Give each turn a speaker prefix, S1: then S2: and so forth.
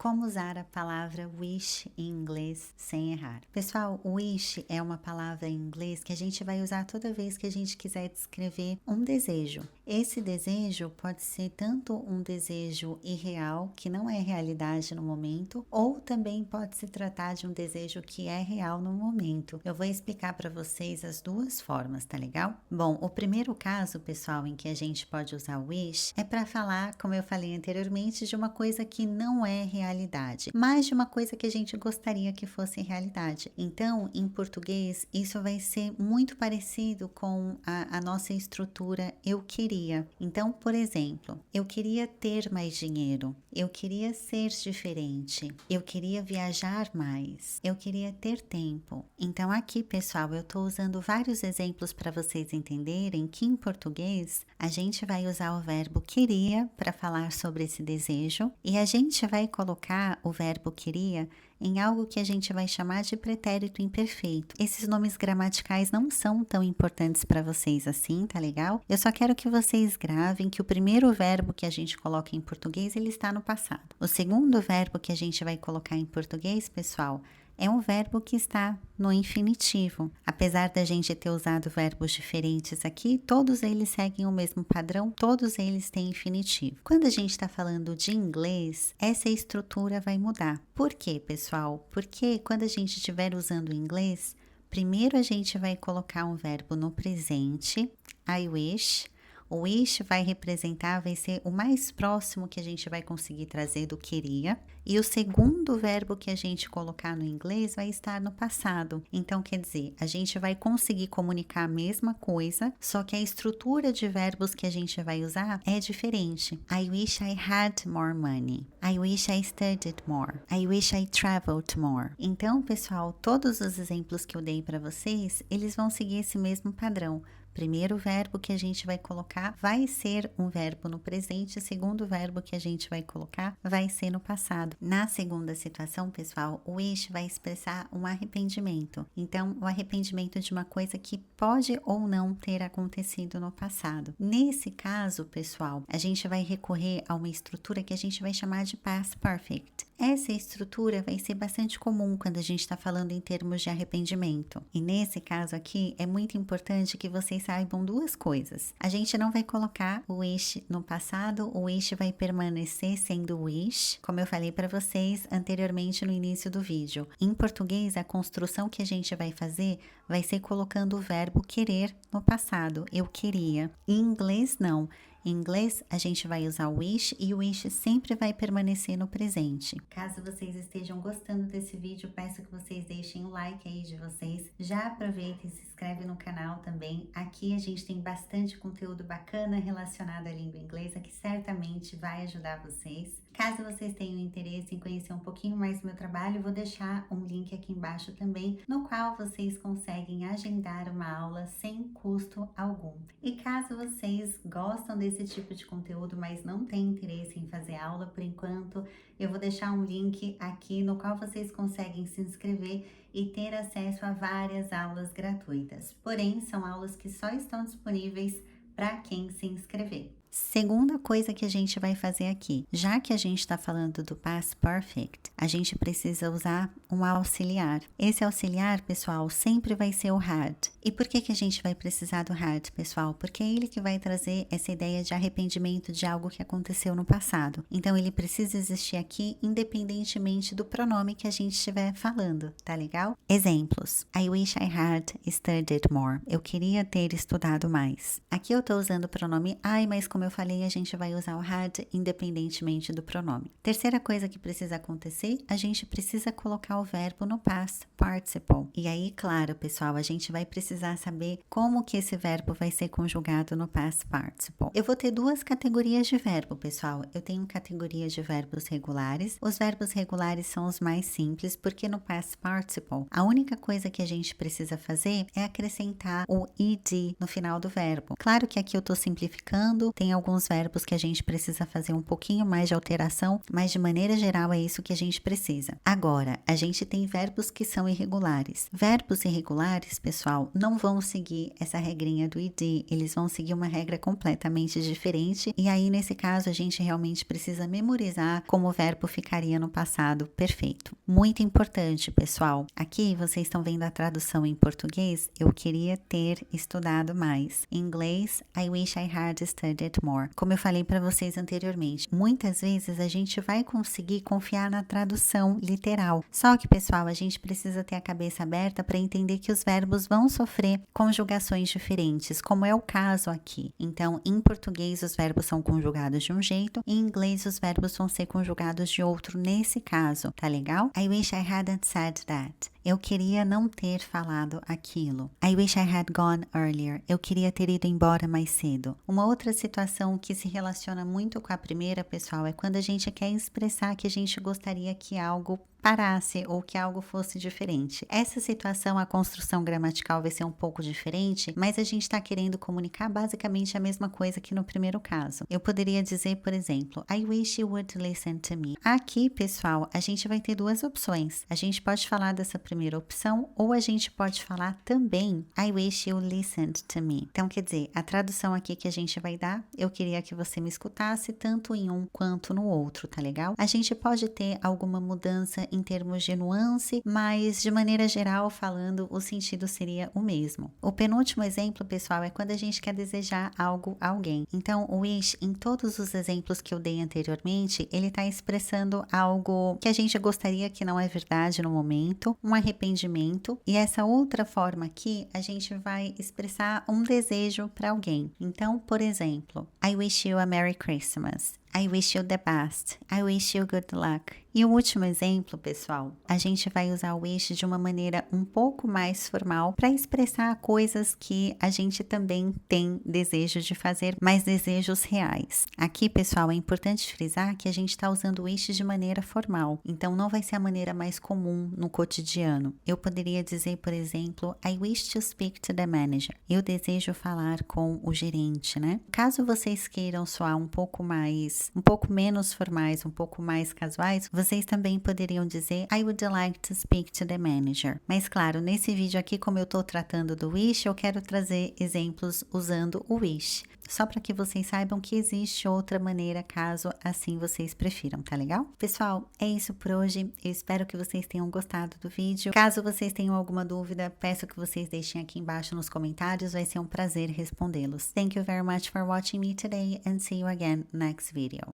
S1: Como usar a palavra wish em inglês sem errar? Pessoal, wish é uma palavra em inglês que a gente vai usar toda vez que a gente quiser descrever um desejo. Esse desejo pode ser tanto um desejo irreal, que não é realidade no momento, ou também pode se tratar de um desejo que é real no momento. Eu vou explicar para vocês as duas formas, tá legal? Bom, o primeiro caso, pessoal, em que a gente pode usar wish é para falar, como eu falei anteriormente, de uma coisa que não é realidade, mas de uma coisa que a gente gostaria que fosse realidade. Então, em português, isso vai ser muito parecido com a nossa estrutura eu queria. Então, por exemplo, eu queria ter mais dinheiro, eu queria ser diferente, eu queria viajar mais, eu queria ter tempo. Então, aqui, pessoal, eu estou usando vários exemplos para vocês entenderem que em português a gente vai usar o verbo queria para falar sobre esse desejo e a gente vai colocar o verbo queria em algo que a gente vai chamar de pretérito imperfeito. Esses nomes gramaticais não são tão importantes para vocês assim, tá legal? Eu só quero que vocês gravem que o primeiro verbo que a gente coloca em português, ele está no passado. O segundo verbo que a gente vai colocar em português, pessoal, é um verbo que está no infinitivo. Apesar da gente ter usado verbos diferentes aqui, todos eles seguem o mesmo padrão, todos eles têm infinitivo. Quando a gente está falando de inglês, essa estrutura vai mudar. Por quê, pessoal? Porque quando a gente estiver usando o inglês, primeiro a gente vai colocar um verbo no presente, I wish. O wish vai representar, vai ser o mais próximo que a gente vai conseguir trazer do queria. E o segundo verbo que a gente colocar no inglês vai estar no passado. Então, quer dizer, a gente vai conseguir comunicar a mesma coisa, só que a estrutura de verbos que a gente vai usar é diferente. I wish I had more money. I wish I studied more. I wish I traveled more. Então, pessoal, todos os exemplos que eu dei para vocês, eles vão seguir esse mesmo padrão. Primeiro verbo que a gente vai colocar vai ser um verbo no presente, o segundo verbo que a gente vai colocar vai ser no passado. Na segunda situação, pessoal, o wish vai expressar um arrependimento. Então, o arrependimento de uma coisa que pode ou não ter acontecido no passado. Nesse caso, pessoal, a gente vai recorrer a uma estrutura que a gente vai chamar de past perfect. Essa estrutura vai ser bastante comum quando a gente está falando em termos de arrependimento. E nesse caso aqui, é muito importante que vocês saibam duas coisas. A gente não vai colocar o wish no passado, o wish vai permanecer sendo wish, como eu falei para vocês anteriormente no início do vídeo. Em português, a construção que a gente vai fazer vai ser colocando o verbo querer no passado, eu queria. Em inglês, não. Em inglês, a gente vai usar o wish e o wish sempre vai permanecer no presente. Caso vocês estejam gostando desse vídeo, peço que vocês deixem o like aí de vocês. Já aproveita e se inscreve no canal também. Aqui a gente tem bastante conteúdo bacana relacionado à língua inglesa que certamente vai ajudar vocês. Caso vocês tenham interesse em conhecer um pouquinho mais do meu trabalho, vou deixar um link aqui embaixo também, no qual vocês conseguem agendar uma aula sem custo algum. E caso vocês gostam desse tipo de conteúdo, mas não têm interesse em fazer aula por enquanto, eu vou deixar um link aqui no qual vocês conseguem se inscrever e ter acesso a várias aulas gratuitas. Porém, são aulas que só estão disponíveis para quem se inscrever. Segunda coisa que a gente vai fazer aqui, já que a gente está falando do past perfect, a gente precisa usar um auxiliar. Esse auxiliar, pessoal, sempre vai ser o had. E por que a gente vai precisar do had, pessoal? Porque é ele que vai trazer essa ideia de arrependimento de algo que aconteceu no passado. Então, ele precisa existir aqui independentemente do pronome que a gente estiver falando, tá legal? Exemplos. I wish I had studied more. Eu queria ter estudado mais. Aqui eu estou usando o pronome I, mas como eu falei, a gente vai usar o had independentemente do pronome. Terceira coisa que precisa acontecer, a gente precisa colocar o verbo no past participle. E aí, claro, pessoal, a gente vai precisar saber como que esse verbo vai ser conjugado no past participle. Eu vou ter duas categorias de verbo, pessoal. Eu tenho categoria de verbos regulares. Os verbos regulares são os mais simples, porque no past participle, a única coisa que a gente precisa fazer é acrescentar o ed no final do verbo. Claro que aqui eu estou simplificando, tem tem alguns verbos que a gente precisa fazer um pouquinho mais de alteração, mas de maneira geral é isso que a gente precisa. Agora, a gente tem verbos que são irregulares. Verbos irregulares, pessoal, não vão seguir essa regrinha do id, eles vão seguir uma regra completamente diferente, e aí nesse caso a gente realmente precisa memorizar como o verbo ficaria no passado perfeito. Muito importante, pessoal. Aqui vocês estão vendo a tradução em português, eu queria ter estudado mais. Em inglês, I wish I had studied more. Como eu falei para vocês anteriormente, muitas vezes a gente vai conseguir confiar na tradução literal. Só que, pessoal, a gente precisa ter a cabeça aberta para entender que os verbos vão sofrer conjugações diferentes, como é o caso aqui. Então, em português os verbos são conjugados de um jeito, em inglês os verbos vão ser conjugados de outro nesse caso, tá legal? I wish I hadn't said that. Eu queria não ter falado aquilo. I wish I had gone earlier. Eu queria ter ido embora mais cedo. Uma outra situação que se relaciona muito com a primeira, pessoal, é quando a gente quer expressar que a gente gostaria que algo parasse ou que algo fosse diferente. Essa situação, a construção gramatical vai ser um pouco diferente, mas a gente está querendo comunicar basicamente a mesma coisa que no primeiro caso. Eu poderia dizer, por exemplo, I wish you would listen to me. Aqui, pessoal, a gente vai ter duas opções. A gente pode falar dessa primeira opção ou a gente pode falar também I wish you listened to me. Então, quer dizer, a tradução aqui que a gente vai dar, eu queria que você me escutasse tanto em um quanto no outro, tá legal? A gente pode ter alguma mudança em termos de nuance, mas de maneira geral falando, o sentido seria o mesmo. O penúltimo exemplo, pessoal, é quando a gente quer desejar algo a alguém. Então, o wish, em todos os exemplos que eu dei anteriormente, ele está expressando algo que a gente gostaria que não é verdade no momento, um arrependimento, e essa outra forma aqui, a gente vai expressar um desejo para alguém. Então, por exemplo, I wish you a Merry Christmas. I wish you the best. I wish you good luck. E o último exemplo, pessoal, a gente vai usar o wish de uma maneira um pouco mais formal para expressar coisas que a gente também tem desejo de fazer, mas desejos reais. Aqui, pessoal, é importante frisar que a gente está usando o wish de maneira formal, então não vai ser a maneira mais comum no cotidiano. Eu poderia dizer, por exemplo, I wish to speak to the manager. Eu desejo falar com o gerente, né? Caso vocês queiram soar um pouco menos formais, um pouco mais casuais, vocês também poderiam dizer I would like to speak to the manager. Mas claro, nesse vídeo aqui, como eu estou tratando do wish, eu quero trazer exemplos usando o wish. Só para que vocês saibam que existe outra maneira, caso assim vocês prefiram, tá legal? Pessoal, é isso por hoje. Eu espero que vocês tenham gostado do vídeo. Caso vocês tenham alguma dúvida, peço que vocês deixem aqui embaixo nos comentários. Vai ser um prazer respondê-los. Thank you very much for watching me today and see you again next video.